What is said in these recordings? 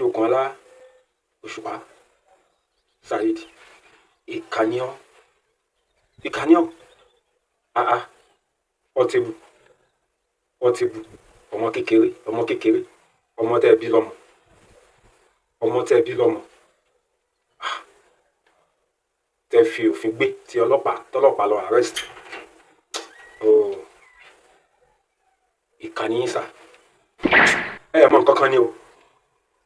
Alájòkúnọlá Òṣùpá Saheed ìkànnìọ́ àá Portable ọmọ kékeré ọmọ tẹ́ bí lọ́mọ tẹ́ fi òfin gbé tí tọ́lọ́pàá lọ arrest ìkànnì sà ẹ mọ nǹkan kan ni o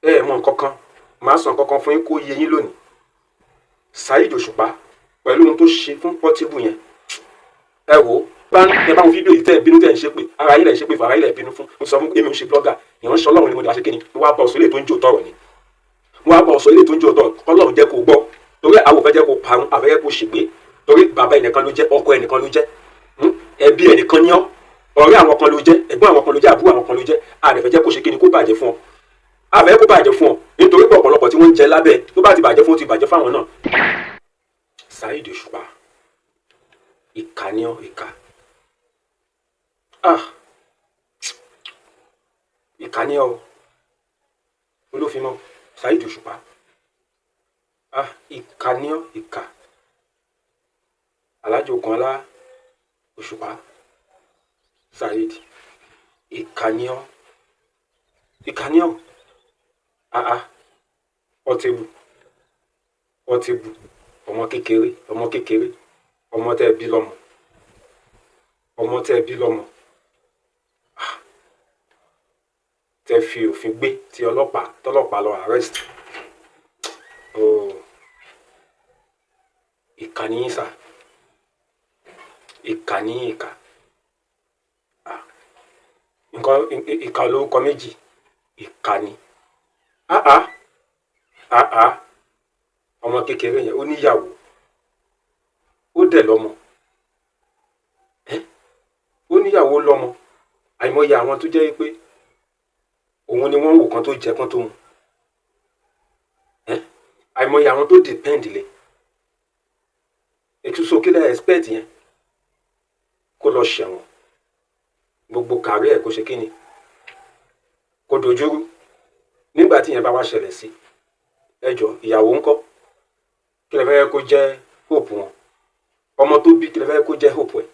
ẹ mọ nǹkan kan màá sọ nǹkan kan fún yín kó yé yín lónìí. Saheed Òṣùpá pẹ̀lú ohun tó ṣe fún Portable yẹn ẹ wò ó ẹ bá wọn fídíò yìí tẹ́ ẹ bínú tẹ́ ẹ ń ṣe pé ara yìí lẹ̀ ń ṣe pé fara yìí lẹ̀ bínú fún mo sọ fún èmi ń ṣe blogger ìránṣẹ́ Ọlọ́run ni mo dà ṣe kíni mo wá bá ọ̀sọ̀ ilé tó ń jò tọrọ ni mo wá bá ọ̀sọ̀ ilé tó ń jò tọrọ Ọlọ́run jẹ́ kó gbọ́ torí àwọn òfẹ́ jẹ́ kó parun àfẹ́yẹ́ kó ṣègbé torí bàbá ẹnìkan ló jẹ́ ọkọ ẹnìkan ló jẹ́ ẹbí ẹnìkan ní ọ ọ̀rẹ́ àwọn kan ló jẹ́ ẹ̀gbọ́n àwọn kan ló jẹ́ àbúrò àwọn kan ló jẹ́ àdẹ̀fẹ́ jẹ́ kó ṣe kíni kó bàjẹ́ fún ọ àfẹ́yẹ́ kó bàjẹ́ fún ọ nítorí pé ọ̀pọ̀lọpọ̀ tí wọ́n ń jẹ lábẹ́ tó bá ti bàjẹ́ fún ó ti bàjẹ́ fáwọn náà. Saheed Òṣùpá ìkànnìọ́ ìkànnìọ́ olófinmọ́ Saheed Òṣùpá ìkànnìọ́ Alájòkúnọlá Òṣùpá Saheed ìkànnìọ́ Portable ọmọ kékeré ọmọ tẹ́ bí lọ́mọ tẹ́ fi òfin gbé tí tọ́lọ́pàá lọ arrest ìkànnì sà ìkànnì nǹkan ìkà olórúkọ méjì ìkànnì ọmọ kékeré yẹn ó níyàwó ó dẹ̀ lọ́mọ àìmọye àwọn tó jẹ́ pé òun ni wọ́n wò kan tó jẹ́ kan tó mu àìmọye àwọn tó depend lé ètùsọ kílẹ̀ expect yẹn kó lọ ṣẹ̀wọ̀n gbogbo kàrí ẹ̀ kó ṣe kíni kó dojúrú nígbà tí yẹn bá wá ṣẹlẹ̀ sí ẹjọ́ ìyàwó ńkọ́ kí lè fẹ́ kó jẹ́ hope wọn ọmọ tó bí kí lè fẹ́ kó jẹ́ hope ẹ̀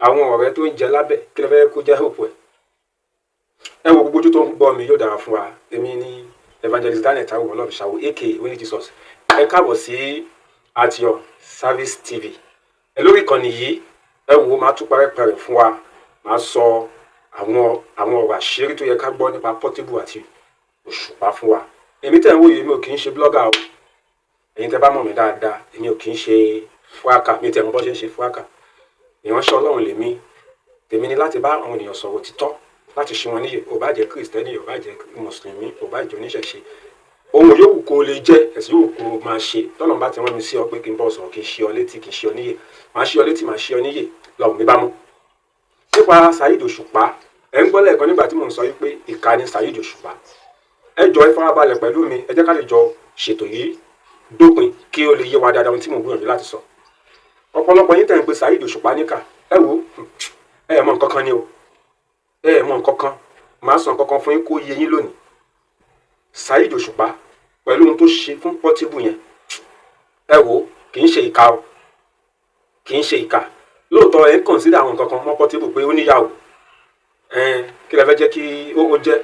àwọn ọ̀rẹ́ tó ń jẹ lábẹ́ kí lè fẹ́ kó jẹ́ hope ẹ̀ ẹ wo gbogbo ojú tó ń gbọ́ mi yóò dára fún wa èmi ní Evangelist Daniel Taiwo Ọlọ́runṣàwò aka Winnie Jesus ẹ káàbọ̀ sí At Your Service TV ẹ lórí ìkànnì yìí ẹ wo máa tún parẹ́parẹ́ fún wa máa sọ àwọn ọ̀rọ̀ àṣírí tó yẹ ká gbọ́ nípa Portable àti Òṣùpá fún wa èmi tẹ̀ ń wòye èmi ò kì í ṣe blogger o ẹ̀yin tẹ́ bá mọ̀ mí dáadáa èmi ò kì í ṣe fúráká mi tẹ̀ mọ́ bọ́ ṣe ń ṣe fúráká ìránṣẹ́ Ọlọ́run lèmi tèmi ni láti bá àwọn ènìyàn sọ̀rọ̀ títọ́ láti ṣe wọn níyè ò bá jẹ́ kristẹni ò bá jẹ́ mùsùlùmí ò bá jẹ́ oníṣẹ̀ṣe ohun yòówù kó lè jẹ́ ẹ̀sìn yòówù kó máa ṣe tọ́lọ̀ bá ti rán mi sí ọ pé kí n bọ́ sọ̀rọ̀ kí n ṣe ọ létí kí n ṣe ọ níyè máa ṣe ọ létí máa ṣe ọ níyè lọ́wọ́ mi bá mú. nípa Saheed Òṣùpá ẹ ń gbọ́ lẹ́ẹ̀kan nígbà tí mò ń sọ wípé ìkànnì Saheed Òṣùpá ẹ jọ ẹ farabalẹ̀ pẹ̀lú mi ẹ jẹ́ ká lè jọ ṣètò yìí dópin kí ó lè yé wa dáadáa ohun tí mò ń gbìyànjú láti sọ. ọ̀pọ̀lọpọ̀ yín tẹ̀ ń pe Saheed Òṣùpá níkà ẹ wo ẹ mọ nǹkan kan ni o ẹ mọ nǹkan kan màá sọ nǹkan kan fún yín kó yé yín lónìí. Saheed Òṣùpá pẹ̀lú ohun tó ṣe fún Portable yẹn ẹ wo kì í ṣe ìka o kì í ṣe ìka lóòótọ́ ẹ ń consider àwọn nǹkan kan mọ́ Portable pé ó níyàwó kí lẹ fẹ́ jẹ́ kí ó jẹ́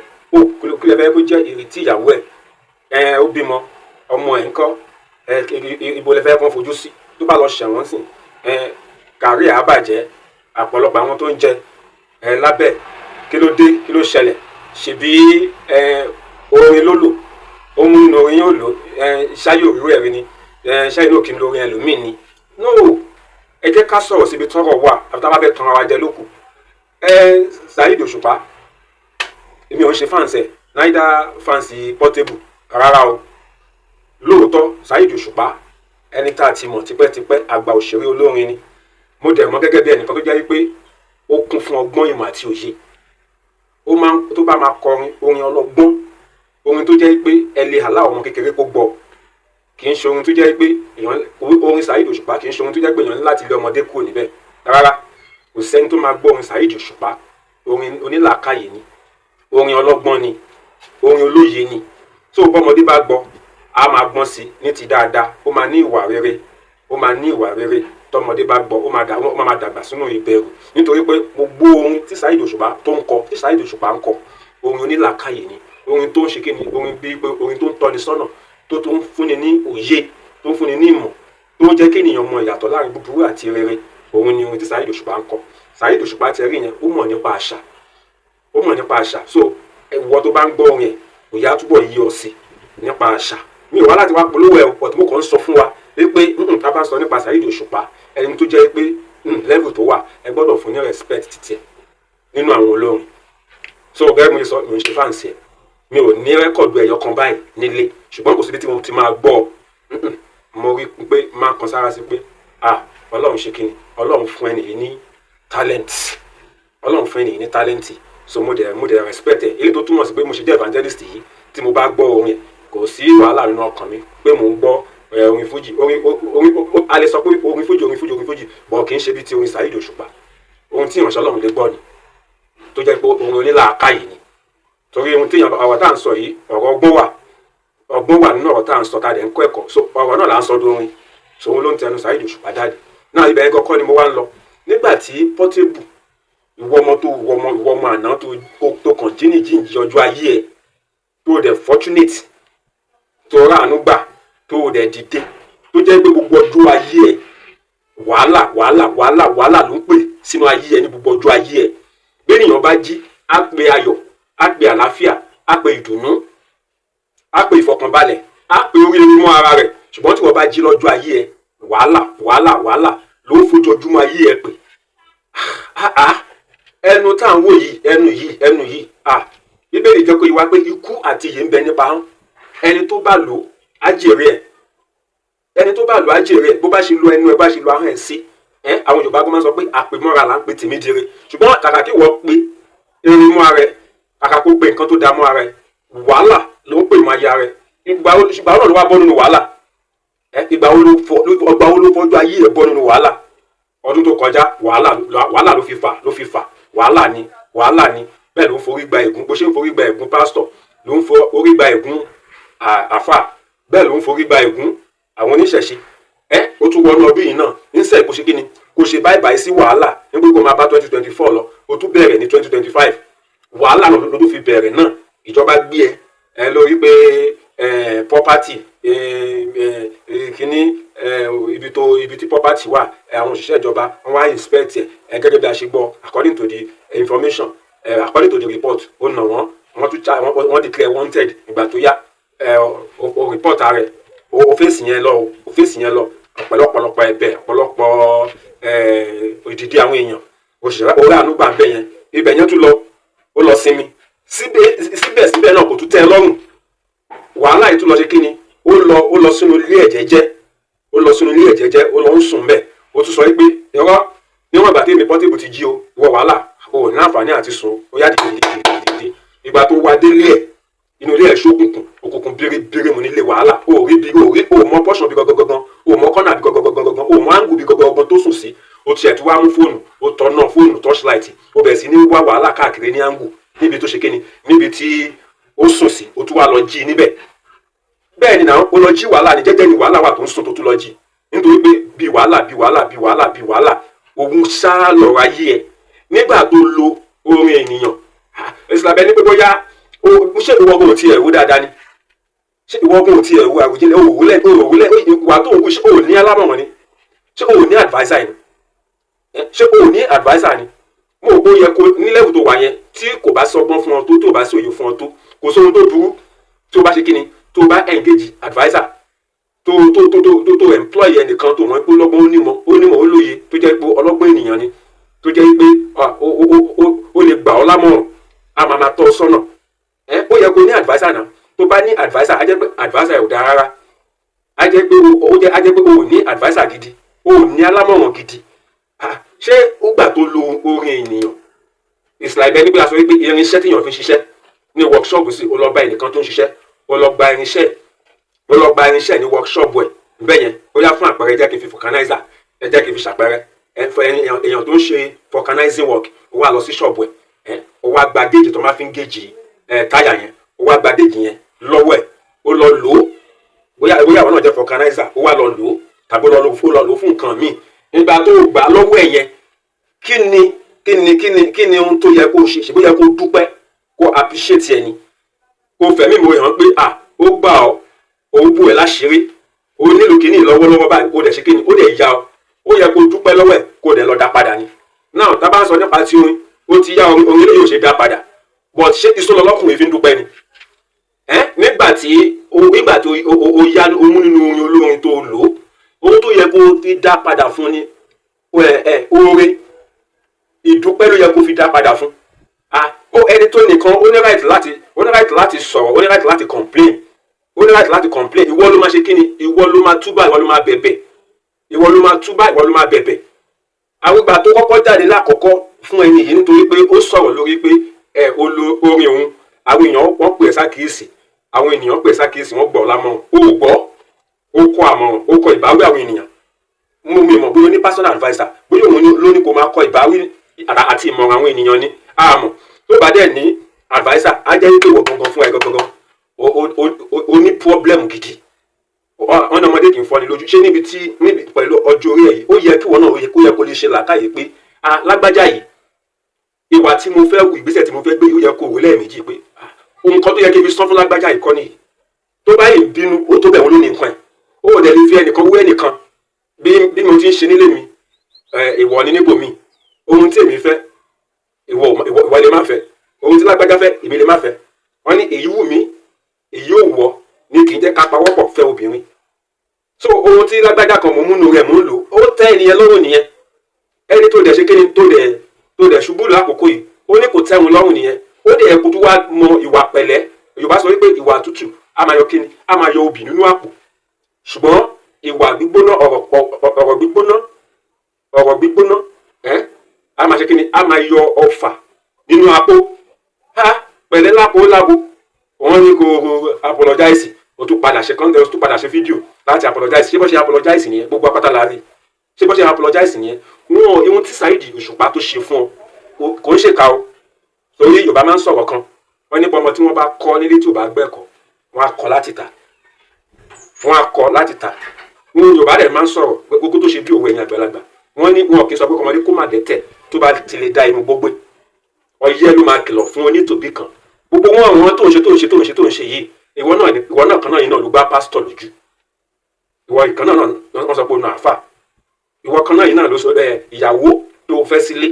kí lẹ fẹ́ kó jẹ́ ìrètí ìyàwó ẹ̀ ó bímọ ọmọ ẹ̀ ń kọ́ ibo lẹ fẹ́ kàn fojú sí tó bá lọ ṣẹ̀wọ̀n sìn kàrí àbàjẹ́ àpọ̀lọpọ̀ àwọn tó ń jẹ lábẹ́ kí ló dé kí ló ṣẹlẹ̀ ṣebí orin ló lò ohun nínú orin yóò lò ṣáyé òríró ẹ̀rí ni ṣáyé náà kì í lo orin ẹlòmíì ni no ẹ jẹ́ ká sọ̀rọ̀ síbi tọ́rọ̀ wà àbí tá a bá fẹ́ tan ara wa jẹ lókù Saheed Òṣùpá èmi ò ń ṣe fáǹsì neither fáǹsì Portable rárá o lóòótọ́ Saheed Òṣùpá ẹni tá a ti mọ̀ tipẹ́tipẹ́ àgbà òṣèré olórin ni mo dẹ̀ mọ̀ gẹ́gẹ́ bí ẹnìkan tó jẹ́ wípé ó kún fún ọgbọ́n ìmọ̀ àti òye tó bá máa kọrin orin ọlọ́gbọ́n orin tó jẹ́ pé ẹ lè hàlá ọmọ kékeré kó gbọ́ kì í ṣe orin tó jẹ́ pé orin Saheed Òṣùpá kì í ṣe orin tó jẹ́ pé èèyàn ní láti lé ọmọdé kúrò níbẹ̀ rárá kò sẹ́ni tó máa gbọ́ orin Saheed Òṣùpá orin onílàákàyè ni orin ọlọ́gbọ́n ni orin olóye ni. So bọ́mọdé bá gbọ́ a máa gbọ́n sí ní ti dáadáa, ó máa ní ìwà rere, ó máa ní ìwà rere. Tọmọdé bá gbọ́ ó máa dàgbà sínú ìbẹ̀rù, nítorí pé gbogbo orin tí Saheed Òṣùpá tó ń kọ, tí Saheed Òṣùpá ń kọ, orin onílàákàyè ni, orin tó ń ṣe kíni, orin bíi pé orin tó ń tọ́ni sọ́nà, tó ń fúnni ní òye, tó ń fúnni ní ìmọ̀, tó ń jẹ́ kí ènìyàn mọ ìyàtọ̀ láàrin búburú àti rere. Òun ni orin tí Saheed Òṣùpá ń kọ. Saheed Òṣùpá ti rí yẹn, ó mọ̀ nípa àṣà, ó mọ̀ nípa àṣà. So ìwọ tó bá ń gbọ́ orin ẹ̀, òyà túbọ̀ yí ọ sí nípa àṣà. Mi ò wá láti wá polówó ẹ̀, but mo kàn ń sọ fún wa pé ká bá sọ nípa Saheed Òṣùpá, ẹni tó jẹ́ pé level tó wà, ẹ gbọ́dọ̀ fún ní respect títí ẹ̀ nínú àwọn olórin. So gẹ́gẹ́ mi sọ, mi ò ṣe fáǹsì ẹ̀, mi ò ní rẹ́kọ̀dù ẹ̀yọ kan báyìí nílé, ṣùgbọ́n kò síbi tí mo ti máa gbọ́ mo rí pé máa kan sára sí pé Ọlọ́run ṣe kíni, Ọlọ́run fún ẹni yìí ní talent, Ọlọ́run fún ẹni yìí ní talent. So mo dẹ̀ respect ẹ̀, èyí tó túmọ̀ sí pé mo ṣe jẹ́ evangelist yìí, tí mo bá gbọ́ orin ẹ̀ kò sí wàhálà nínú ọkàn mi pé mò ń gbọ́ orin fújì, a lè sọ pé orin fújì, bọ̀ kì í ṣe bí ti orin Saheed Òṣùpá. Ohun tí ìránṣẹ́ Ọlọ́run lè gbọ́ ni, tó jẹ́ pé orin onílàákàyè ni. Torí ohun tí ọ̀rọ̀ tá à ń sọ yìí, ọ̀rọ̀ ọgbọ́n wà nínú ọ̀rọ̀ tá à ń sọ, tá a dẹ̀ ń kọ́ ẹ̀kọ́. So ọ̀rọ̀ náà là ń sọ dórin, so òun ló ń tẹnu Saheed Òṣùpá jáde. Náà ibẹ̀ kọ́kọ́ ni mo wá ń lọ. Nígbà tí Portable, ìwọ ọmọ àná tó kàn jíǹjì ọjọ́ ayé ẹ̀, tó dẹ̀ fortunate, tó ráàánú gbà, tó dẹ̀ dìde, tó jẹ́ pé gbogbo ọjọ́ ayé ẹ̀ wàhálà ló ń pè sínú ayé ẹ̀ ní gbogbo ọjọ́ ayé ẹ̀. Bí ènìyàn bá jí, á pe ayọ̀, á pe àlàáfíà, á pe ìdùnnú, á pe ìfọ̀kànbalẹ̀, á pe oríire mọ́ ara rẹ̀. Ṣùgbọ́n tí wọ́n bá jí lọ́jọ́ ayé ẹ̀, wàhálà ló ń fojoojúmọ́ ayé ẹ̀ pè. Ẹnu tá à ń wò yìí, ẹnu yìí, Bíbélì jẹ́ kó yé wa pé ikú àti ìyè ń bẹ nípa ahọ́n. Ẹni tó bá lò á jèrè ẹ̀, bó bá ṣe lo ẹnu ẹ̀, bá ṣe lo ahọ́n ẹ̀ sí. Àwọn Yorùbá gbọ́n máa ń sọ pé àpèmọ́ra là ń pe tèmi dire. Ṣùgbọ́n kàkà kí wọ́n pe irin mọ́ ara ẹ̀, kàkà kó pe nǹkan tó da mọ́ ara ẹ̀, wàhálà ló ń pè mọ́ ayé ara ẹ̀. Ìgbà wo ló wá bọ́ nínú wàhálà? Ìgbà wo ló fọjú ayé ẹ̀ bọ́ nínú wàhálà? Ọdún tó kọjá wàhálà ló fi fà, wàhálà ni. Bẹ́ẹ̀ ló ń forí gba ègún, bó ṣe ń forí gba ègún pásítọ̀, ló ń forí gba ègún àfà, bẹ́ẹ̀ ló ń forí gba ègún àwọn oníṣẹ̀ṣe. Ó tún wọnú ọdún yìí náà, níṣẹ́ kó ṣe kíni, kó ṣe báyìí sí wàhálà, nígbà kó máa bá 2024 lọ, ó tún bẹ̀rẹ̀ ní 2025. Wàhálà ló tún fi bẹ̀rẹ̀ náà. Ìjọba gbé ẹ lórí pé property kíní, ibi tí property wà, àwọn òṣìṣẹ́ ìjọba wọ́n wá inspect ẹ̀ gẹ́gẹ́ bí a ṣe gbọ́, according to the information, according to the report, ó nà wọ́n declare wanted. Ìgbà tó yá, o report rẹ̀, o fèsì yẹn lọ, ọ̀pọ̀lọpọ̀ ẹ̀bẹ̀, ọ̀pọ̀lọpọ̀ ìdìdí àwọn èèyàn, òṣìṣẹ́ orí àánú gbà bẹ́ẹ̀ yẹn, ibẹ̀ yẹn tún ó lọ sinmi. Síbẹ̀síbẹ̀ náà kò tún tẹ́ ẹ lọ́rùn. Wàhálà yìí tún lọ ṣe kíni, ó lọ sínú ilé ẹ̀jẹ̀ jẹ́, ó lọ ń sùn bẹ́ẹ̀. Ó tún sọ pé níwọ̀n ìgbà tí èmi Portable ti jí o, ìwọ wàhálà, o ní àǹfààní àti sùn, ó yá dìde. Ìgbà tó wá délé ẹ̀, inú ilé ẹ̀ ṣókùnkùn, òkùnkùn bíríbírí mu nílé wàhálà. O mọ pọ́ṣọ̀ bí gangan, o mọ kọ́nà bí gangan, o mọ áńgù bí gangan tó sùn sí. O tiẹ̀ tún wá mú fóònù, o tọ̀nà fóònù torchlight, o bẹ̀rẹ̀ sí ní wá wàhálà káàkiri ní áńgù níbi tó ṣe kíni, níbi tí ó sùn sí, o tún wá lọ jí níbẹ̀. Bẹ́ẹ̀ ni náà, ó lọ jí wàhálà ní jẹ́jẹ́ ni wàhálà wà tó ń sùn tó tún lọ jí, nítorí pé bí wàhálà òun ṣá lọ́rọ̀ ayé ẹ̀. Nígbà tó lo orin ènìyàn, ìsìlábẹ́ ní pé bóyá ṣé ìwọ́gun ò tiẹ̀ wú dáadáa ni, ṣé ìwọ́gun ò tiẹ̀ wú àwùjẹ òwúlẹ̀ ìwà tó ń wú, ṣé ò ní alámọ̀ràn ni, ṣé ò ní adviser ni, mo ò yẹ kó ní level tó wà yẹn, tí kò bá sọgbọ́n fún ọ tó bá sí òye fún ọ tó, kò sóhun tó burú tó bá ṣe kíni, tó bá engage adviser, tó employ ẹnìkan tó mọ̀ pé ọlọ́gbọ́n onímọ̀ olóye, tó jẹ́ pé ọlọ́gbọ́n ènìyàn ni, tó jẹ́ pé ó lè gbà ọ́ lámọ̀ràn, a máa tọ́ ọ sọ́nà. Ó yẹ kó ní adviser náà. Tó bá ní adviser, á jẹ́ pé adviser ò dáa rárá. Á jẹ́ pé o ò ní adviser gidi, o ò ní alámọ̀ràn gidi. Ṣé ó gbà tó lo orin ènìyàn? Ìsìláìbẹ́ níbi àṣọ wípé irinṣẹ́ tíyàn fi ṣiṣẹ́ ní workshop sí, ó lọ bá ẹnìkan tó ń ṣiṣẹ́, ó lọ gba irinṣẹ́ ní workshop ẹ̀ bẹ́yẹn. Ó yá fún àpẹẹrẹ, jẹ́ kí n fi vulcanizer, ẹ jẹ́ kí n fi ṣàpẹẹrẹ. Èèyàn tó ń ṣe vulcanizing work, ó wá lọ sí ṣọ́ọ̀bù ẹ̀, ó wá gba géèjì tó máa fi ń géèjì táyà yẹn, ó wá gba Dèjì yẹn lọ́wọ́ ẹ̀ ó lọ lò ó bóyá àwọn náà jẹ́ fọkànáìsà ó wá lọ lò ó tàbí ó lọ lò fún nǹkan míì nígbà tó gbà lọ́wọ́ ẹ̀ yẹn kí ni ohun tó yẹ kó ṣe ṣe bóyá kó dúpẹ́ kó appreciate ẹni kó fẹ̀mí ìmọ̀ hàn pé ó gbà ọ́ òun bù ẹ̀ láṣìírí ó nílò kíní lọ́wọ́lọ́wọ́ báyìí ó dẹ̀ ṣe kíní ó dẹ̀ yá ọ ó yẹ kó dúpẹ́ lọ́wọ́ ẹ̀ kó dẹ̀ lọ dá padà ni náà tá a bá ń sọ nípa ti orin ó ti yá orin eléyìí ò ṣe dá padà but ṣé ìṣòro ọlọ́kùnrin fi ń dúpẹ́ ni nígbà tí ó yá omú nínú orin olórin tó lò ó tó yẹ kó fi dá padà fún ni oore ìdúpẹ́ ló yẹ kó fi dá padà fún ẹni tó nìkan ó ní right láti sọ̀rọ̀ ó ní right láti complain ó ní right láti complain ìwọ ló máa ṣe kíni ìwọ ló máa túbà ìwọ ló máa bẹ̀bẹ̀ ìwọ ló máa túbà ìwọ ló máa bẹ̀bẹ̀ àwọn ìgbà tó kọ́kọ́ jáde lákọ̀ọ́kọ́ fún ẹni yìí nítorí pé ó sọ̀rọ̀ lórí pé orin òun àwọn èèyàn wọ́n pè é sákìyèsí àwọn ènìyàn pè é sákìyèsí wọ́n gbọ́ lámọ̀ràn ó gbọ́ ó kọ́ àmọ̀ràn ó kọ́ ìbáwí àwọn ènìyàn mú mi mọ̀ bóyá ó ní personal adviser bóyá òun ló ní kó máa kọ́ ìbáwí àti ìmọ̀ràn àwọn ènìyàn ní àmọ́ tó bá dẹ̀ ní adviser á jẹ́ wípé wọ́n gangan fún ẹ gangan ó ní problem gidi wọn náà ọmọdé kì í fọ́ni lójú ṣé níbi pẹ̀lú ọjọ́ orí ẹ̀ yìí ó yẹ kí wọn náà ó yẹ kó lè ṣe làákàyè pé lágbájá yìí ìwà tí mo fẹ́ wù ìgbésẹ̀ tí mo fẹ́ gbé ó yẹ kó wò lẹ́ẹ̀mejì pé ohun kan tó yẹ kí n fi sán fún lágbájá yìí kọ́ nìyí tó bá yìí bínú ó tó bẹ̀ wọ́n ló ní nǹkan ẹ̀ ó ò dẹ̀ lè fi ẹnìkan wú ẹnìkan bí mo ti ń ṣe nílé mi ìwọ ni níbò mi ohun tí èmi fẹ́ ìwọ lè má fẹ́ ohun tí lágbájá fẹ́ èmi lè má fẹ́ wọ́n ní èyí wù mí èyí ò wọ́ ní kì í jẹ́ ká pawọ́pọ̀ fẹ́ obìnrin so ohun tí lágbájá kan mò ń múnú rẹ̀ mò ń lò ó tẹ́ ènìyàn lọ́rùn nìyẹn ẹni tó dẹ̀ ṣe kíni tó dẹ̀ ṣubú lákòókò yìí ó ní kò tẹ́wọn lọ́rùn nìyẹn ó dẹ̀ ẹ̀kú tó wá mọ ìwà pẹ̀lẹ́ Yorùbá sọ wípé ìwà tútù á máa yọ kíni á máa yọ obì nínú àpò ṣùgbọ́n ìwà gbígbóná ọ̀rọ̀ gbígbóná á máa ṣe kíni á máa yọ ọfà nínú àpò pẹ̀lẹ́ lápò lábo wọ́n ní kó apologize o tún padà ṣe kọ́ńtẹ́ o tún padà ṣe fídíò láti apologize ṣé bó ṣe apologize nìyẹn gbogbo apáta la rí ṣé bó ṣe apologize nìyẹn wọn ihun tí Saheed Òṣùpá tó ṣe fún ọ kò ń ṣèkà o torí Yorùbá máa ń sọ̀rọ̀ kan wọ́n nípa ọmọ tí wọ́n bá kọ́ nílé tí ò bá gbẹ̀kọ́ wọ́n á kọ́ láti ta wọn Yorùbá rẹ̀ máa ń sọ̀rọ̀ gbogbo tó ṣe bí òwe ẹ̀yìn àgbàlagbà wọ́n ní wọn kì í sọ pé ọmọdé kó má dẹ́tẹ̀ tó bá ti lè da inú gbogbo ọyẹ́ ló máa kìlọ̀ fún onítòbí kan gbogbo wọn àwọn tó ń ṣe yìí ìwọ náà kan náà yìí náà ló gbá pásítọ̀ lójú ìwọ ìkan náà wọ́n sọ pé ó nà àfà ìwọ kan náà yìí náà ló sọ ìyàwó tó fẹ́ sílé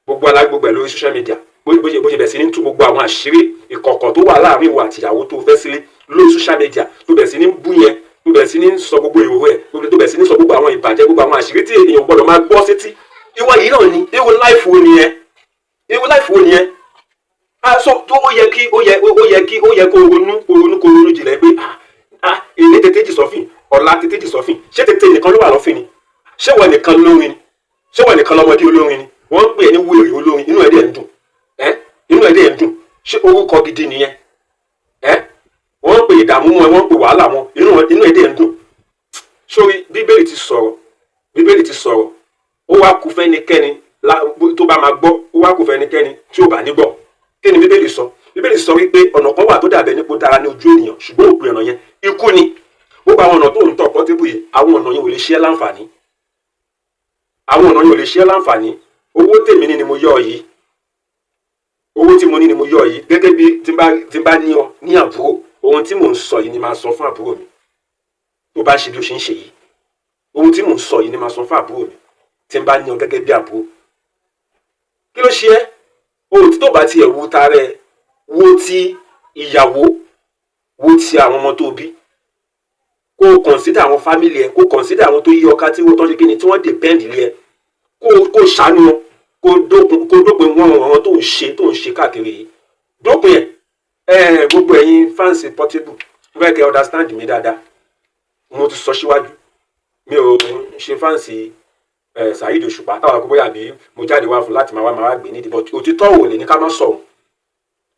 gbogbo alágbègbè lórí social media bó ṣe bẹ̀ sí ní tú gbogbo àwọn àṣírí ìkọ̀kọ̀ tó wà láàrin ìwọ àti ìyàwó tó fẹ́ sílé lórí social media tó bẹ̀ sí ní bú yẹn tó bẹ̀ sí ní sọ gbogbo ìwò ẹ̀ tó bẹ̀ sí ní sọ gbogbo àwọn ìbàjẹ́ gbogbo àwọn àṣírí tí èèyàn gbọ́dọ̀ máa gbọ́ sétí ìwọ yìí náà ni ewu láìfù wo nìyẹn so tó ó yẹ kó ronú jìnlẹ̀ pé ilé tètè jì sọ́fìn ọ̀la tètè jì sọ́fìn ṣé tètè nìkan ló wà lọ́fìn ni ṣé wọ́n nìkan lórin ni ṣé wọ́n nìkan lọ́mọdé olórin ni wọ́n ń pè é ní wúlò olórin inú ẹ̀dẹ̀ ń dùn ṣé orúkọ gidi nìyẹn wọ́n ń pè ìdààmú wọn wọ́n ń pè wàhálà wọn inú ẹ̀dẹ̀ ń dùn sórí Bíbélì ti sọ̀rọ̀ ó wá kù fẹ́nikẹ́ni tó bá máa gbọ́ ó wá kù fẹ́nikẹ́ni tí ò bá ní gbọ́ kí ni Bíbélì sọ wípé ọ̀nà kan wà tó dàbẹ̀ nípò dára ní ojú ènìyàn ṣùgbọ́n òpin ọ̀nà yẹn ikú ni gbogbo àwọn ọ̀nà tó ń tọ̀ Portable yìí àwọn ọ̀nà yẹn ò lè ṣe é láǹfààní owó tèmi ní ni mo yọ yìí owó tí mo ní ni mo yọ yìí gẹ́gẹ́ bí tí n bá ní ọ ní àbúrò ohun tí mò ń sọ yìí ni máa sọ fún àbúrò mi tó bá ṣe bí ó ṣe ń ṣe yìí ohun tí mò ń sọ yìí ni máa sọ fún àbúrò mi tí n bá ní ọ gẹ́gẹ́ bí àbúrò kí ló ṣe é ohun tí tó bá tiẹ̀ wo ta rẹ̀ wo ti ìyàwó wo ti àwọn ọmọ tó bí kó o consider àwọn family ẹ kó o consider àwọn tó yí ọká tí wọ́n tán ṣe kí ni tí wọ́n depend lé ẹ kó ṣàánú wọn kó dópin wọn àwọn tó ń ṣe káàkiri yìí dópin ẹ gbogbo ẹ̀yin fans Portable fẹ́ kẹ́ understand mi dáadáa mo ti sọ síwájú mi ò ṣe fans Saheed Òṣùpá táwọn akókó yàbí mo jáde wá fún láti máa gbé nídìí but òtítọ́ ò lè ní ká má sọ̀rọ̀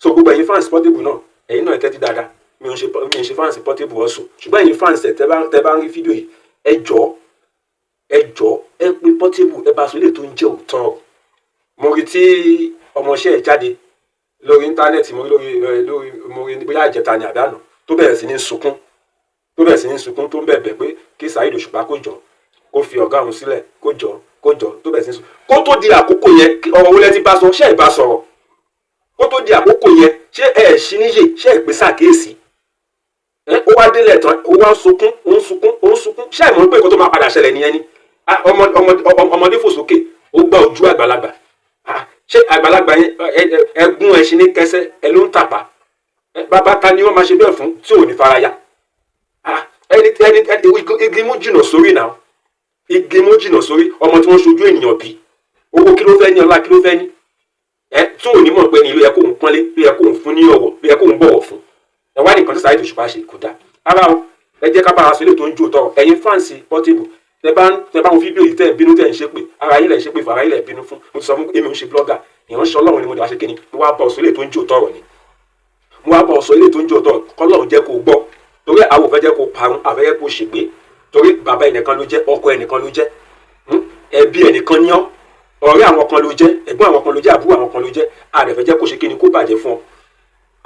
so gbogbo ẹ̀yin fans Portable náà ẹ̀yin náà tẹ́tí dáadáa mi ò ṣe fans Portable ọ̀sùn ṣùgbọ́n ẹ̀yin fans tẹ́ bá ń rí fídíò yìí ẹ jọ̀ọ́ ẹ pé Portable ẹ bá sọ ilé tó ń jẹ́ òótọ́ mo rí tí ọmọọṣẹ́ ẹ̀ jáde lórí íńtánẹ́ẹ̀tì mo rí bóyá ìjẹta ni àdánù tó bẹ̀rẹ̀ sí ní sunkún tó ń bẹ̀bẹ̀ pé kí Saheed Òṣùpá kó jọ kó fi ọ̀gá òun sílẹ̀ kó jọ tó bẹ̀rẹ̀ sí ní sunkún kó tó di àkókò yẹn ọ̀rọ̀ wo lẹ ti bá sọ ṣé ẹ bá sọ̀rọ̀ kó tó di àkókò yẹn ṣé ẹ ṣí níyè ṣé ẹ pèsè àkíyèsí ó wá délẹ̀ tán ó wá ń sunkún ṣé ẹ mọ̀ pé nǹkan tó máa padà ṣẹlẹ̀ nìyẹn ni ọmọdé fò sókè ó gbá ojú àgbàlagbà ṣé àgbàlagbà yẹn ẹgún ẹṣin ní kẹsẹ̀ ẹ ló ń tàpá bàbá ta ni wọ́n máa ṣe bẹ́ẹ̀ fún tí ò ní faraya igi mú jìnnà sórí náà igi mú jìnnà sórí ọmọ tí wọ́n ṣojú ènìyàn bí owó kí ló fẹ́ ní ọlá kí ló fẹ́ ní tí ò ní mọ̀ pé ní ló yẹ kó ń pọ́nlé ló yẹ kó ń fún ní ọ̀wọ̀ ló yẹ kó ń bọ̀wọ̀ fún ẹ wá nìkan tí Saheed Òṣùpá ṣe kò dáa ara o ẹ jẹ́ ká bá ara sọ ilé tó ń jó tọrọ ẹ̀yin fáǹsì Portable tẹ bá wọn fídíò yìí tẹ ń bínú tẹ ń ṣépè ara yín lẹ ń ṣépè fún ara yín lẹ ń bínú fún mo ti sọ fún èmi ń ṣe blogger ìránṣẹ́ Ọlọ́run ni mo dà ṣe kíni mo wá bá ọ sọ ilé tó ń jó tọrọ ni mo wá bá ọ sọ ilé tó ń jó tọrọ k'Ọlọ́run jẹ́ kó gbọ́ torí àwọn òfẹ́ jẹ́ kó parun àfẹ́yẹ́ kó ṣègbé torí bàbá ẹnìkan ló jẹ́ ọkọ ẹnìkan ló jẹ́ ẹbí ẹnìkan ní ọ́ ọ̀rẹ́ àwọn kan ló jẹ́ ẹ̀gbọ́n àwọn kan ló jẹ́ àbúrò àwọn kan ló jẹ́ àdẹ̀fẹ́ jẹ́ kó ṣe kíni kó bàjẹ́ fún ọ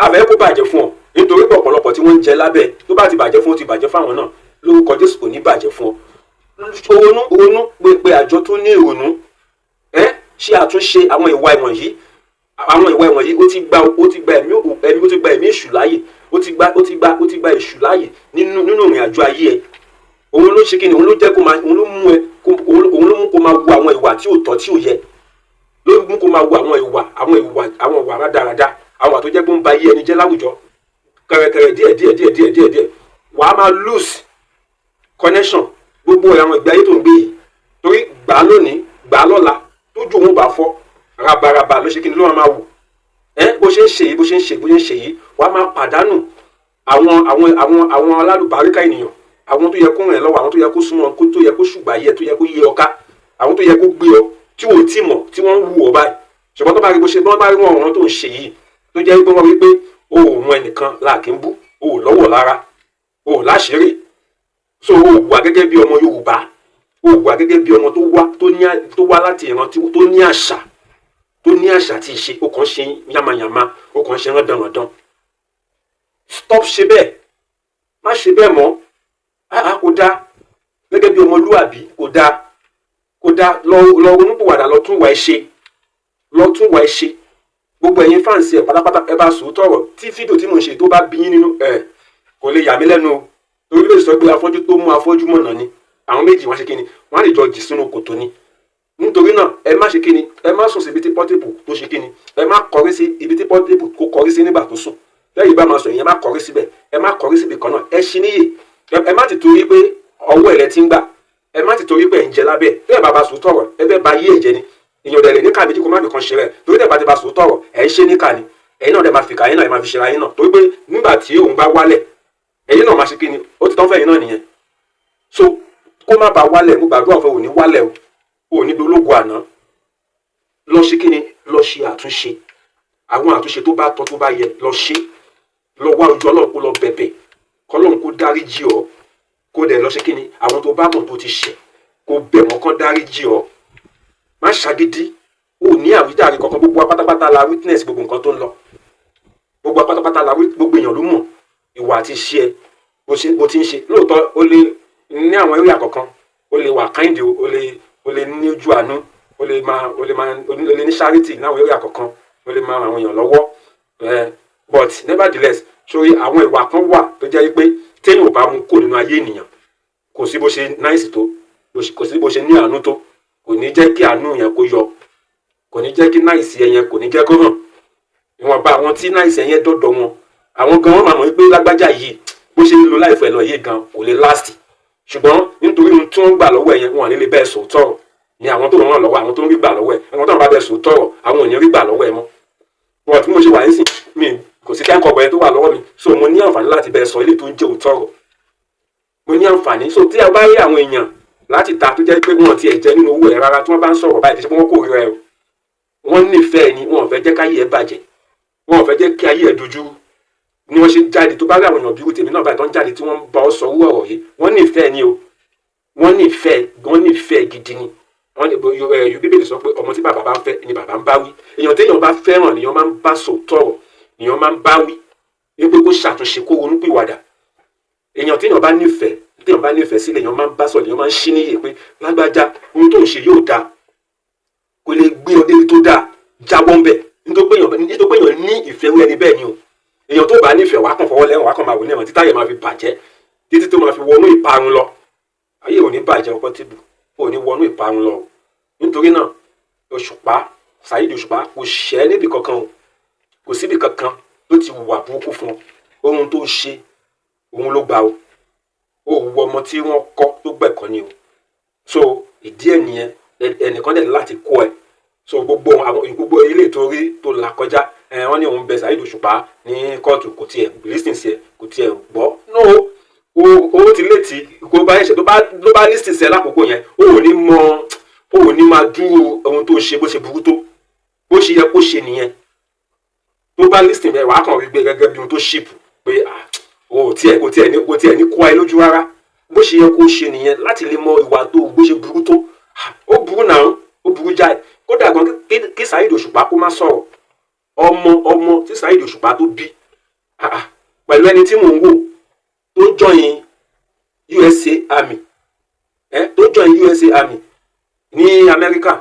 àfẹ́yẹ́ kó bàjẹ́ fún ọ nítorí pé ọ̀pọ̀lọpọ̀ tí wọ́n ń jẹ lábẹ́ tó bá ti bàjẹ́ fún ó ti bàjẹ́ fáwọn náà lórúkọ Jésù kò ní bàjẹ́ fún ọ ronú pé àjọ tó ní ìrònú ṣe àtúnṣe àwọn ìwà ìwọ̀nyí ó ti gba ẹ̀mí èṣù láàyè ó ti gba èṣù láàyè nínú ìrìn àjò ayé ẹ òun ló ṣe kí ni òun ló jẹ́ kó máa òun ló mú kó máa wu àwọn ìwà tí ò tọ́ tí ò yẹ ló mú kó máa wu àwọn ìwà rádaràda àwọn àtó jẹ́ pé ń ba ayé ẹni jẹ́ láwùjọ kẹrẹkẹrẹ díẹ̀ wàá máa lose connection gbogbo àwọn ìgbé ayé tó ń gbé yìí torí gbà lónìí gbà lọ́la tójú òun bá fọ́ rabaraba ló ṣe kí ni ló máa wù bó ṣe ń ṣe yìí wàá máa pàdánù àwọn alálùbáríkà ènìyàn àwọn tó yẹ kó rìn lọ́wọ́ àwọn tó yẹ kó súnmọ́ tó yẹ kó ṣùgbà yẹ tó yẹ kó yẹ ọká àwọn tó yẹ kó gbé ọ tí wò tí mọ̀ tí wọ́n ń wù ọ báyìí ṣùgbọ́n tó bá rí bó ṣe bọ́n bá rí wọn tó ń ṣe yìí tó jẹ́ pé wọ́n rí pé o ò mọ ẹnìkan láàkí ń bú o ò lọ́wọ́ lára o ò láṣìírí so o ò wà gẹ́gẹ́ bí ọmọ Yorùbá o ò wà gẹ́gẹ́ bí ọmọ tó wá láti ìran tó ní àṣà tí ì ṣe o kàn ṣe yamayama o kàn ṣe rándanrandan stop ṣe bẹ́ẹ̀ má ṣe bẹ́ẹ̀ mọ́ kò dáa gẹ́gẹ́ bí ọmọlúwàbí kò dáa lọ ronúpìwàdà lọ tún wà ẹ ṣe gbogbo ẹ̀yin fáǹsì ẹ̀ pátápátá ẹ bá sòótọ́ ọ̀rọ̀ tí fídíò tí mo ṣe tó bá bí yín nínú kò lè yà mí lẹ́nu o torí lè sọ pé afọ́jú tó mú afọ́jú mọ̀nà ni àwọn méjì wọ́n ṣe kíni wọ́n á lè jọ jì sínú kòtò ni nítorí náà ẹ má ṣe kíni ẹ má sùn sí ibi tí Portable tó ṣe kíni ẹ má kọrí sí ibi tí Portable kó kọrí sí nígbà tó sùn lẹ́yìn bá máa sọ ìyẹn má kọrí síbẹ̀ ẹ má kọrí síbi kan náà ẹ ṣí níyè ẹ má ti torí pé ọwọ́ ẹ̀ lẹ ti ń gbà ẹ má ti torí pé ẹ̀ ń jẹ lábẹ́ bẹ́ẹ̀ bá sòótọ́ ọ̀rọ̀ ẹ bẹ́ẹ̀ bá yí ẹ̀jẹ̀ ni èèyàn dẹ̀ lè ní kàbí kó má nìkan ṣe rẹ̀ torí tẹ̀ bá ti bá sòótọ́ ọ̀rọ̀ ẹ̀ ń ṣe níkà ni ẹ̀yin náà dẹ̀ máa fi kà yín náà ẹ̀ máa fi ṣe ra yín náà torí pé nígbà tí òun bá wálẹ̀ ẹ̀yin náà máa ṣe kí ni ó ti tán fẹ́ yín náà nìyẹn so kó má bàa wálẹ̀ mo gbàdúrà fún òní wálẹ̀ o òní dológo àná lọ ṣe kí ni lọ ṣe àtúnṣe àwọn àtúnṣe tó bá tọ́ tó bá yẹ lọ ṣe lọ wá ojú Ọlọ́run kó lọ bẹ̀bẹ̀ k'Ọlọ́run kó dáríjì ọ́ kó dẹ̀ lọ ṣe kí ni àwọn tó bá mọ̀ tó ti ṣẹ̀ kó bẹ̀ wọ́n kán dáríjì ọ́ má ṣàgídí ò ní àwíjàre kankan gbogbo apátápátá la witness gbogbo nǹkan tó ń lọ gbogbo apátápátá la gbogbo èèyàn ló mọ̀ ìwà àti iṣẹ́ ẹ bó ti ń ṣe lóòótọ́ ó lè ní àwọn eré àkọ́kàn ó lè wà kind ó lè ní ojú àánú ó lè ní charity láwọn eré àkọ́kàn ó lè máa àwọn èèyàn lọ́wọ́ but nevertheless sórí àwọn ìwà kan wà tó jẹ́ pé téèyàn ò bá mú kó nínú ayé ènìyàn kò sí bó ṣe náìsì tó kò sí bó ṣe ní àánú tó kò ní jẹ́ kí àánú yẹn kó yọ kò ní jẹ́ kí náìsì yẹn kò ní jẹ́ kó hàn ìwọ̀nba àwọn tí náìsì yẹn dọ́dọ̀ wọn àwọn gan wọn máa mọ̀ pé lágbájá yìí bó ṣe ń lo láìfẹ́ lọ yìí gan kò lè last ṣùgbọ́n nítorí ohun tí wọ́n gbà lọ́wọ́ ẹ̀yẹn wọn à ní lè bẹ́ẹ̀ sọ tọ̀rọ̀ ni àwọn tó ràn lọ́wọ́ àwọn tó ń rí gbà lọ́wọ́ ẹ̀ àwọn tó ń bá bẹ́ẹ̀ sọ tọ̀rọ̀ àwọn ò ní rí gbà lọ́wọ́ ẹ̀ mọ́ wọn tí mo ṣe wà ní sìn mi kò sí kẹ́ńkọ̀ ọ̀gbẹ́ tó wà lọ́wọ́ mi so mo ní àǹfààní láti bẹ́ẹ̀ sọ ilé tó ń jẹ́ òótọ́rọ̀ mo ní àǹfààní so tí a bá rí àwọn èèyàn láti ta tó jẹ́ pé wọ́n ti ẹ̀ jẹ́ nínú owó ẹ̀ rárá tí wọ́n bá ń sọ̀rọ̀ báyìí tí wọ́n kò rí ẹ o wọ́n nífẹ̀ẹ́ ni wọ́n fẹ́ jẹ́ káyé ẹ̀ bàjẹ́ wọ́n fẹ́ jẹ́ kí ayé ẹ̀ dojú ni wọ́n ṣe jáde tó bá rí àwọn èèyàn bíi tèmi náà báyìí tó ń jáde tí wọ́n bá ọ sọ owó ọ̀rọ̀ yìí wọ́n nífẹ̀ẹ́ ni o wọ́n nífẹ̀ẹ́ gidi ni àwọn bíbélì sọ pé ọmọ tí bàbá bá ń fẹ́ ni bàbá ń bá wí. Èèyàn téèyàn bá fẹ́ràn nìyàn máa ń bá sòótọ́ nìyàn máa ń bá wí wípé kó ṣàtúnṣe kó ronú pìwàdà. Èèyàn téèyàn bá nífẹ̀ẹ́ sílẹ̀ èèyàn máa ń bá sọ̀rọ̀ èèyàn máa ń ṣí níyè pé lágbájá ohun tó ń ṣe yóò dáa, kò lè gbé ọ débi tó dáa, jáwọ́ ń bẹ̀ nítorí pé èèyàn ní ìfẹ́ wí ẹni bẹ́ẹ̀ ni o. Èèyàn tó bá nífẹ̀ẹ́ wá kàn fọwọ́ lẹ́wọ̀n wá kàn máa wò ní ẹ̀wọ̀n títà yẹn máa fi bàjẹ́ títí tó máa fi wọnú ìparun lọ. Ayé ò ní bàjẹ́ ọkọ tìbù ò ní wọnú ìparun lọ. Nítorí náà Òṣùpá, Saheed Òṣùpá kò ṣẹ́ níbi kankan o, kò síbi kankan ló ti wà burúkú fún ọ. Ohun tó ṣe òun ló gbà o. Ó wọ ọmọ tí wọ́n kọ́ tó gbẹ̀kọ́ ni o. So ìdí ẹ̀ nìyẹn ẹnìkan dẹ̀ láti kọ́ ẹ. So gbogbo ilé ìtorí tó là kọjá wọ́n ní òun bẹ Saheed Òṣùpá ní kóòtù kò tiẹ̀ lísìn sí ẹ kò tiẹ̀ gbọ́. No, owó ti létí kó bá ẹ̀ṣẹ̀ ló bá lísìn sí ẹ lákòókò yẹn ó ò ní máa dúró ohun tó ṣe bó ṣe burú tó bó ṣe yẹ kó ṣe nìyẹn. Tó bá lísìn ẹ wàá kàn rí gbé gẹ́gẹ́ bí ohun tó ṣìpù pé kò tiẹ̀ ní kó ẹ lójú rárá. Bó ṣe yẹ kó ṣe nìyẹn láti lè mọ ìwà tó bó ṣe burú tó. Ó burú náà, ó burú jáì. Kódà gan kí Saheed Òṣùpá kó má sọ̀rọ̀ ọmọ tí Saheed Òṣùpá tó bí pẹ̀lú ẹni tí mò ń wò tó join USA Army ní Amẹ́ríkà.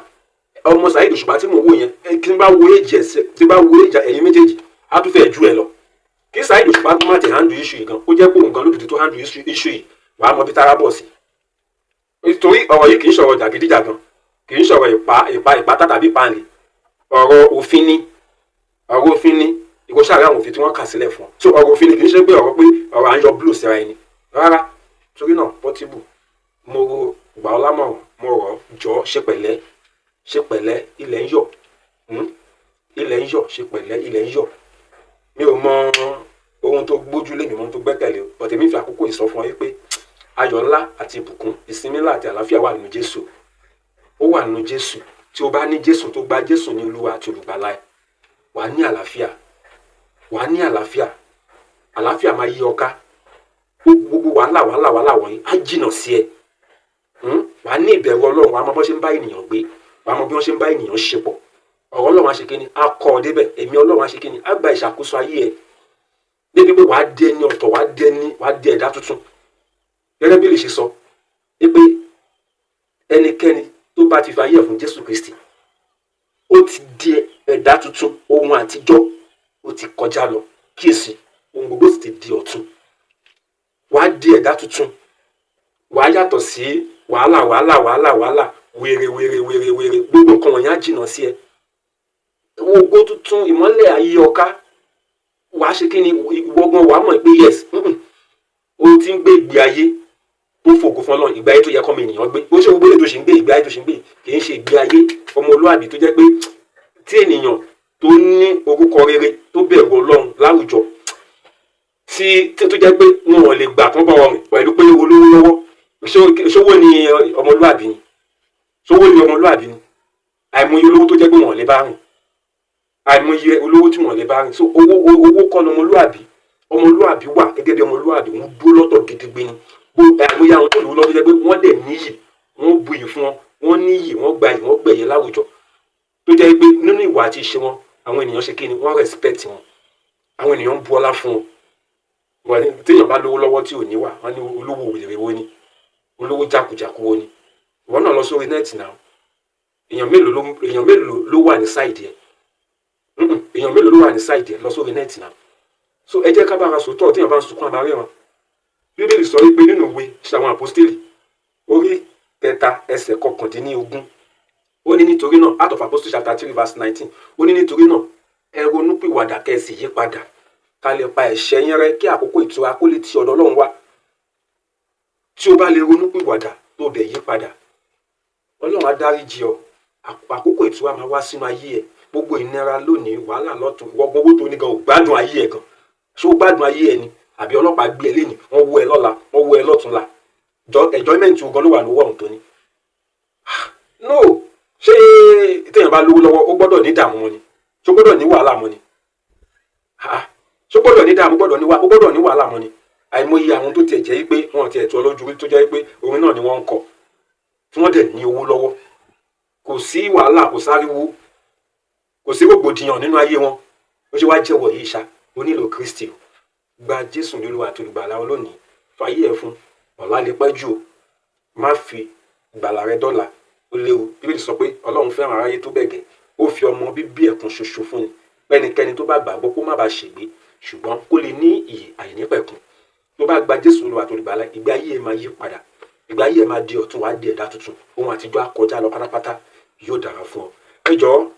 Ọmọ Saheed Òṣùpá tí mò ń wò yẹn kí n bá wo èjì ẹ̀yin méjèèjì á tún fẹ́ ju ẹ lọ. Kí Saheed Òṣùpá tó má ti handle issue yìí gan ó jẹ́ pé òun gan lódìdí tó handle issue yìí wàá mọ bí tára bọ̀ sí. Nítorí ọ̀rọ̀ yìí kì í ṣọ̀rọ̀ jàgídíjàgan, kì í ṣọ̀rọ̀ ìpátá tàbí ìpáǹlẹ̀. Ọ̀rọ̀ òfin ni ìkó ṣàárẹ̀ àwọn òfin tí wọ́n kà sílẹ̀ fún ọ. So ọ̀rọ̀ òfin ni kì í ṣe pé ọ̀rọ̀ à ń yọ blue síra ẹni rárá. Torí náà Portable mo gbà ọ́ lámọ̀ràn, mo rọ̀ jọ ṣe pẹ̀lẹ́ ilẹ̀ ń yọ̀ ṣe pẹ̀lẹ́ ilẹ̀ ń yọ̀. Mi ò mọ ohun tó gbójúlé mi mọ ohun tó gbẹ́kẹ̀lé o, but èmi fi àkókò ìsọ fún ọ pé ayọ̀ ńlá àti ìbùkún ìsinmi ńlá àti àlàáfíà wà nínú Jésù. Ó wà nínú Jésù. Tí o bá ní Jésù tó gba Jésù ní Olúwa àti olùgbàlà ẹ wà á ní àlàáfíà. Àlàáfíà máa yí ọ ká. Gbogbo wàhálà wọ̀nyí á jìnà sí ẹ. Wà á ní ìbẹ̀rù Ọlọ́run, wà á mọ bí wọ́n ṣe ń bá ènìyàn gbé, wà á mọ bí wọ́n ṣe ń bá ènìyàn ṣe pọ̀. Ọ̀rọ̀ Ọlọ́run á ṣe kíni á kọ́ ọ débẹ̀. Ẹ̀mí Ọlọ́run á ṣe kíni á gba ìṣàkóso ayé ẹ débi pé wà á di ẹni ọ̀tọ̀, wà á di ẹ̀dá tuntun. Gẹ́gẹ́ bí lè ṣe sọ pé ẹnikẹ́ni tó bá ti fi ayé ẹ̀ fún Jésù Kristi ó ti di ẹ̀dá tuntun. Ohun àtijọ́ ó ti kọjá lọ, kíyèsí ohun gbogbo sì ti di ọ̀tun. Wà á di ẹ̀dá tuntun, wà á yàtọ̀ sí wàhálà wèrè gbogbo nǹkan wọ̀nyí á jìnnà sí ẹ. Ògo tuntun ìmọ́lẹ̀ ayé ọká wà á ṣe kí ni ìwọ́gbọ́n wà á mọ̀ pé yes o ti ń gbé ìgbé ayé tó fògo fún Ọlọ́run, ìgbé ayé tó yẹ kọ́mọ ènìyàn gbé. Ó ṣe gbogbo èdè tó ṣe ń gbé ìgbé ayé tó ṣe ń gbé kì í ṣe ìgbé ayé ọmọlúwàbí tó jẹ́ pé tí ènìyàn tó ní orúkọ rere tó bẹ̀rù Ọlọ́run láwùjọ tó jẹ́ pé wọn ò lè gbà kán bá wọn rìn pẹ̀lú pé olówó lọ́wọ́. Ṣówó ni ọmọlúwàbí ni àìmọye olówó tó jẹ́ pé wọn ò lè bá rìn, àìmọye olówó tí wọn ò lè bá rìn. So owó kọ́ ni ọmọlúwàbí wà gẹ́gẹ́ bí ọmọlúwàbí wọn dúró lọ́tọ̀ gidigbe ni. Àìmọye àwọn tó lù ú lọ́dún jẹ́ pé wọ́n dẹ̀ níyì, wọ́n buyì fún wọn, wọ́n níyì, wọ́n gbayì, wọ́n gbẹ̀yẹ láwùjọ tó jẹ́ pé nínú ìwà àti ìṣe wọn àwọn ènìyàn ṣe kí ni wọ́n respect wọn, àwọn ènìyàn ń bu ọlá fún wọn. Téèyàn bá lówó lọ́wọ́ tí ò ní wà wọ́n ní olówó wèrè wo ni, olówó jákujàku wo ni. Ìwọ náà lọ sórí nẹ́ẹ̀tì náà, èèyàn mélòó ló wà ní sáìdì ẹ̀? Èèyàn mélòó ló wà ní sáìdì ẹ̀? Lọ sórí nẹ́ẹ̀tì náà. So ẹ jẹ́ ká bára sòótọ́, téèyàn bá ń sunkún àbárí wọn. Bíbélì sọ wípé nínú ìwé Iṣẹ́ àwọn Àpọ́stélì orí 3 ẹsẹ̀ 19 ó ní nítorí náà, Acts of Apostles chapter 3 verse 19, ó ní nítorí náà ẹ ronúpìwàdà kẹ́ ẹ sì yí padà ká lè pa ẹ̀ṣẹ̀ yín rẹ́ kí àkókò ìtura kó lè ti ọ̀dọ̀ Ọlọ́run wá. Tí o bá lè ronúpìwàdà tó dẹ̀ yí padà, Ọlọ́run á dáríjì ọ. Àkókò ìtura máa wá sínú ayé ẹ. Gbogbo ìnira lónìí, wàhálà lọ́tún, ìwọ́gbọ́n owó tó ní gan ò gbádùn ayé ẹ gan. Ṣé ó gbádùn ayé ẹ ni? Àbí ọlọ́pàá gbé ẹ lénìí, wọ́n wó ẹ lọ́la, wọ́n wó ẹ lọ́túnla. Enjoyment gan ló wà lówó ọ̀hún tó ní. No, ṣé téèyàn bá lówó lọ́wọ́ ó gbọ́dọ̀ ní ìdààmú wọn ni? Ṣé ó gbọ́dọ̀ ní wàhálà wọn ni? Ṣé ó gbọ́dọ̀ ní ìdààmú, ó gbọ́dọ̀ ní wàhálà wọn ni? Àìmọye àwọn tó tiẹ̀ jẹ́ pé wọn tiẹ̀ tó ọlójú tó jẹ́ pé orin náà ni wọ́n ń kọ tí wọ́n dẹ̀ ní owó lọ́wọ́. kò sí wàhálà, kò sáriwo, kò sí rògbòdìyàn nínú ayé wọn. Ó ṣe wá jẹ́wọ́ yìí ṣá, ó nílò Kristi o. Gba Jésù ní Olúwa àti olùgbàlà lónìí, fàyè ẹ̀ fún. Ọ̀la lè pẹ́ jù o, má fi ìgbàlà rẹ dọ́là, ó léwu. Bíbélì sọ pé Ọlọ́run fẹ́ràn aráyé tó bẹ́ẹ̀ gẹ́, ó fi ọmọ bíbí ẹ̀kan ṣoṣo fún ni. Pẹ́nikẹ́ni tó bá gbàgbọ́ kó má bàa ṣègbé, ṣùgbọ́n kó lè ní ìyè àìnípẹ̀kun. Tó bá gba Jésù Olúwa àti olùgbàlà, ìgbé ayé ẹ̀ máa yí padà, ìgbé ayé ẹ̀ máa di ọ̀tun, wá di ẹ̀dá tuntun. Ohun àtijọ́ á kọjá lọ pátápátá, yóò dára fún ọ. Ẹ jọ̀ọ́,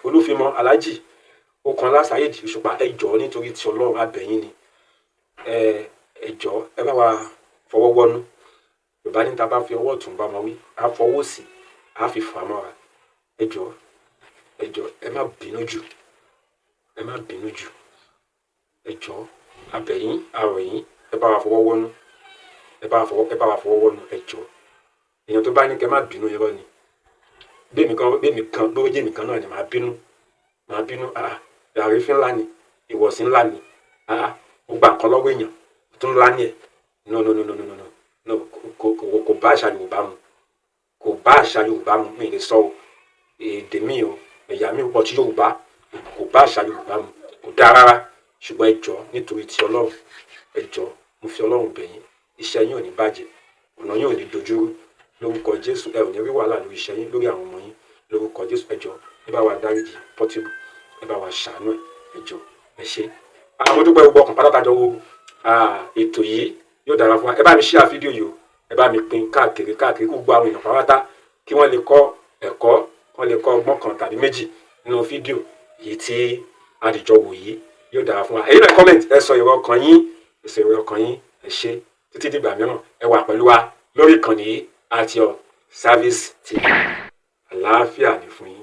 Olúfimọ Alhaji Okanla Saheed Òṣùpá, ẹ jọ̀ọ́ nítorí ti Ọlọ́run abẹ̀yìn ni. Ẹ jọ̀ọ́, ẹ bá wa fọwọ́ wọnú. Yorùbá ní ta bá fi ọwọ́ ọ̀tún bá wọn wí, á fọwọ́ òsì, á fi fà mọ́ra. Ẹ jọ̀ọ́, ẹ má bínú jù, ẹ má bínú jù. Ẹ jọ̀ọ́, abẹ̀yìn, àrọ̀yìn, ẹ bá wa fọwọ́ wọnú, ẹ bá wa fọwọ́ wọnú. Ẹ jọ̀ọ́, èèyàn tó bá ní kẹ́ má bínú irọ́ ni. Bẹ́ẹ̀mi kan ló jẹ́ nìkan náà ni màá bínú. Àrífín ńlá ni, ìwọ̀sí ńlá ni. Ó gba nǹkan lọ́wọ́ èèyàn tó ńlá ní ẹ̀. No, kò bá àṣà Yorùbá mu, kò bá àṣà Yorùbá mu. Mi lè sọ o, èdè mi o, ẹ̀yà mi pọ̀ tí Yorùbá, kò bá àṣà Yorùbá mu, kò dáa rárá. Ṣùgbọ́n ẹ jọ̀ọ́ nítorí ti Ọlọ́run, ẹ jọ̀ọ́, mo fi Ọlọ́run bẹ̀ yín, iṣẹ́ yín ò ní bàjẹ́, ọ̀nà yín ò ní dojúrú. Lórúkọ Jésù, ẹ ò ní rí wàhálà lórí iṣẹ́ yín, lórí àwọn ọmọ yín. Lórúkọ Jésù, ẹ jọ̀ọ́, ẹ bá wa dáríjì Portable, ẹ bá wa ṣàánú ẹ jọ̀ọ́, ẹ ṣé. Àwọn dúpẹ́ gbogbo ọkàn pátápátá wo ètò yìí, yóò dára fún wa. Ẹ bá mi share fídíò yìí o, ẹ bá mi pín káàkiri gbogbo àwọn èèyàn pátá, kí wọ́n lè kọ́ ẹ̀kọ́, wọ́n lè kọ́ ọgbọ́n kan tàbí méjì nínú fídíò yìí tí àdìjọ wò yìí, yóò dára fún wa. Ẹ̀yin náà comment, ẹ sọ èrò ọkàn yín, ẹ ṣé. Títí dìgbà mìíràn, ẹ wà pẹ̀lú wa lórí ìkànnì yìí at your service TV. Àlàáfíà ni fún yín.